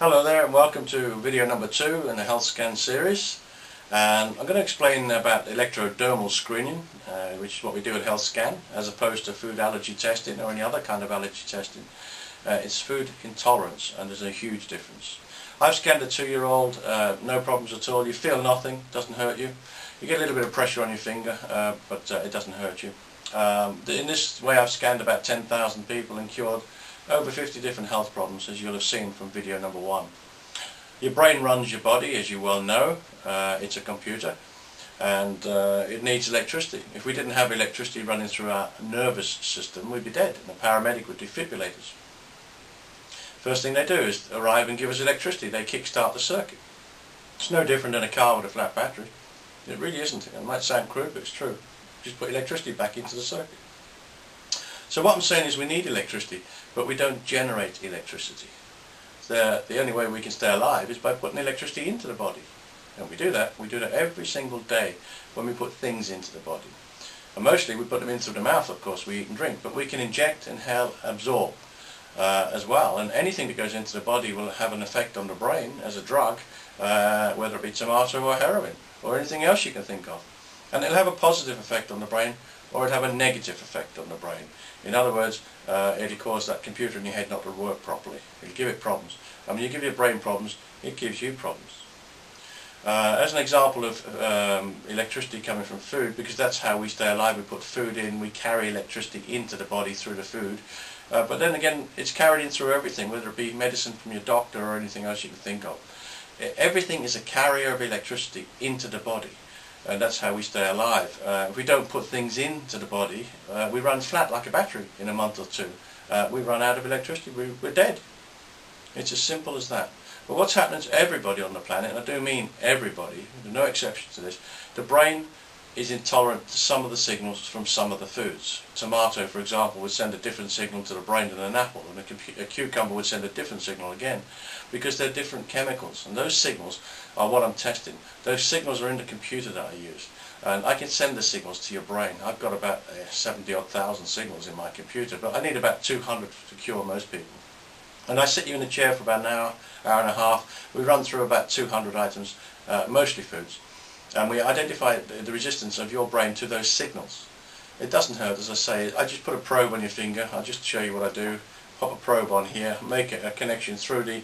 Hello there and welcome to video number 2 in the health scan series, and I'm going to explain about electrodermal screening, which is what we do at health scan as opposed to food allergy testing or any other kind of allergy testing. It's food intolerance, and there's a huge difference. I've scanned a 2-year-old, no problems at all. You feel nothing, doesn't hurt you. You get a little bit of pressure on your finger, but it doesn't hurt you. In this way I've scanned about 10,000 people and cured over 50 different health problems, as you'll have seen from video number 1. Your brain runs your body, as you well know. It's a computer, and it needs electricity. If we didn't have electricity running through our nervous system, we'd be dead, and the paramedic would defibrillate us. First thing they do is arrive and give us electricity. They kick-start the circuit. It's no different than a car with a flat battery. It really isn't. It might sound crude, but it's true. Just put electricity back into the circuit. So what I'm saying is we need electricity, but we don't generate electricity. The only way we can stay alive is by putting electricity into the body. And we do that every single day when we put things into the body. And mostly we put them in through the mouth, of course, we eat and drink, but we can inject, inhale, absorb as well. And anything that goes into the body will have an effect on the brain as a drug, whether it be tomato or heroin or anything else you can think of. And it'll have a positive effect on the brain, or it'll have a negative effect on the brain. In other words, it'll cause that computer in your head not to work properly. It'll give it problems. And when you give your brain problems, it gives you problems. As an example of electricity coming from food, because that's how we stay alive, we put food in, we carry electricity into the body through the food. But then again, it's carried in through everything, whether it be medicine from your doctor or anything else you can think of. Everything is a carrier of electricity into the body. And that's how we stay alive. If we don't put things into the body, we run flat like a battery in a month or two. We run out of electricity, we're dead. It's as simple as that. But what's happening to everybody on the planet, and I do mean everybody, there's no exception to this, the brain is intolerant to some of the signals from some of the foods. Tomato, for example, would send a different signal to the brain than an apple, and a cucumber would send a different signal again, because they're different chemicals, and those signals are what I'm testing. Those signals are in the computer that I use, and I can send the signals to your brain. I've got about 70-odd thousand signals in my computer, but I need about 200 to cure most people. And I sit you in a chair for about an hour, hour and a half. We run through about 200 items, mostly foods. And we identify the resistance of your brain to those signals. It doesn't hurt, as I say. I just put a probe on your finger. I'll just show you what I do. Pop a probe on here, make a connection through the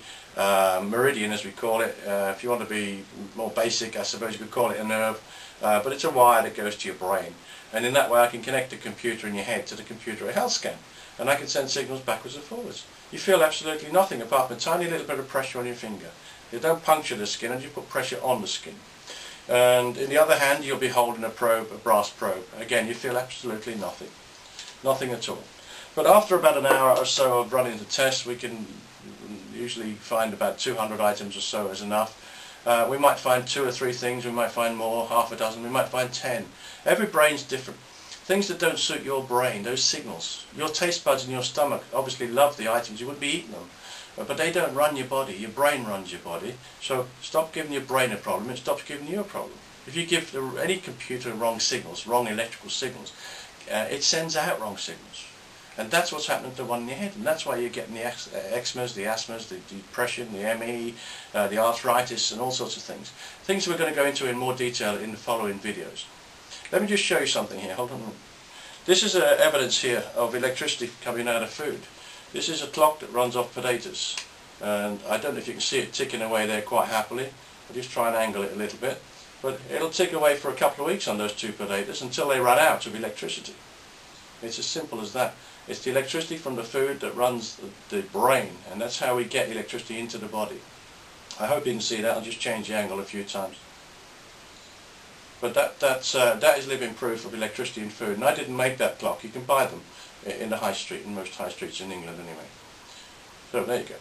meridian, as we call it. If you want to be more basic, I suppose you could call it a nerve. But it's a wire that goes to your brain. And in that way I can connect the computer in your head to the computer at health scan. And I can send signals backwards and forwards. You feel absolutely nothing apart from a tiny little bit of pressure on your finger. You don't puncture the skin, and you put pressure on the skin. And in the other hand you'll be holding a probe, a brass probe. Again, you feel absolutely nothing. Nothing at all. But after about an hour or so of running the test, we can usually find about 200 items or so is enough. We might find 2 or 3 things, we might find more, half a dozen, we might find 10. Every brain's different. Things that don't suit your brain, those signals. Your taste buds in your stomach obviously love the items, you wouldn't be eating them. But they don't run your body, your brain runs your body. So stop giving your brain a problem, it stops giving you a problem. If you give any computer wrong signals, wrong electrical signals, it sends out wrong signals. And that's what's happening to the one in your head, and that's why you're getting the eczemas, the asthmas, the depression, the ME, the arthritis, and all sorts of things. Things we're going to go into in more detail in the following videos. Let me just show you something here. Hold on. This is evidence here of electricity coming out of food. This is a clock that runs off potatoes, and I don't know if you can see it ticking away there quite happily. I'll just try and angle it a little bit, but it'll tick away for a couple of weeks on those 2 potatoes until they run out of electricity. It's as simple as that. It's the electricity from the food that runs the brain, and that's how we get electricity into the body. I hope you can see that. I'll just change the angle a few times. But that is living proof of electricity in food, and I didn't make that clock. You can buy them in the high street, in most high streets in England anyway. So there you go.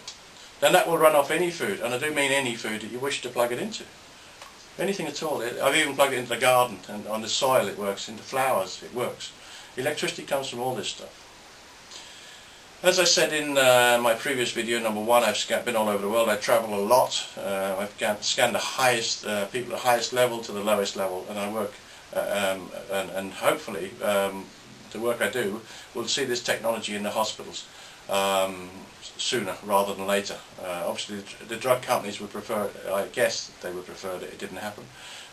Then that will run off any food, and I do mean any food that you wish to plug it into. Anything at all. I've even plugged it into the garden, and on the soil it works, into flowers it works. Electricity comes from all this stuff. As I said in my previous video, number 1, I've been all over the world. I travel a lot. I've scanned the highest people at the highest level to the lowest level, and I work and hopefully the work I do will see this technology in the hospitals. sooner rather than later. Obviously the drug companies would prefer, I guess they would prefer that it didn't happen,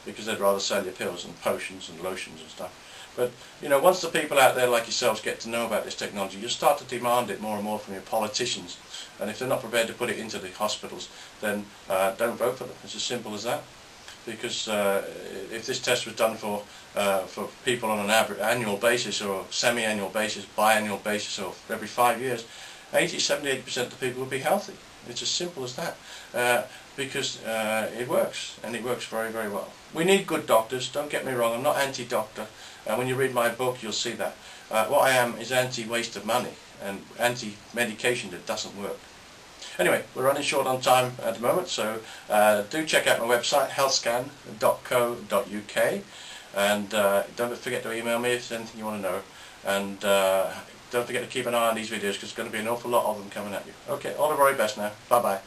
because they'd rather sell you pills and potions and lotions and stuff. But you know, once the people out there like yourselves get to know about this technology, you'll start to demand it more and more from your politicians, and if they're not prepared to put it into the hospitals, then don't vote for them. It's as simple as that. Because if this test was done for people on an annual basis or semi-annual basis, biannual basis, or every 5 years, 80–78% of the people would be healthy. It's as simple as that. Because it works, and it works very, very well. We need good doctors, don't get me wrong, I'm not anti-doctor, and when you read my book you'll see that. What I am is anti-waste of money and anti-medication that doesn't work. Anyway, we're running short on time at the moment, so do check out my website, healthscan.co.uk, and don't forget to email me if there's anything you want to know, and don't forget to keep an eye on these videos, because there's going to be an awful lot of them coming at you. Okay, all the very best now. Bye bye.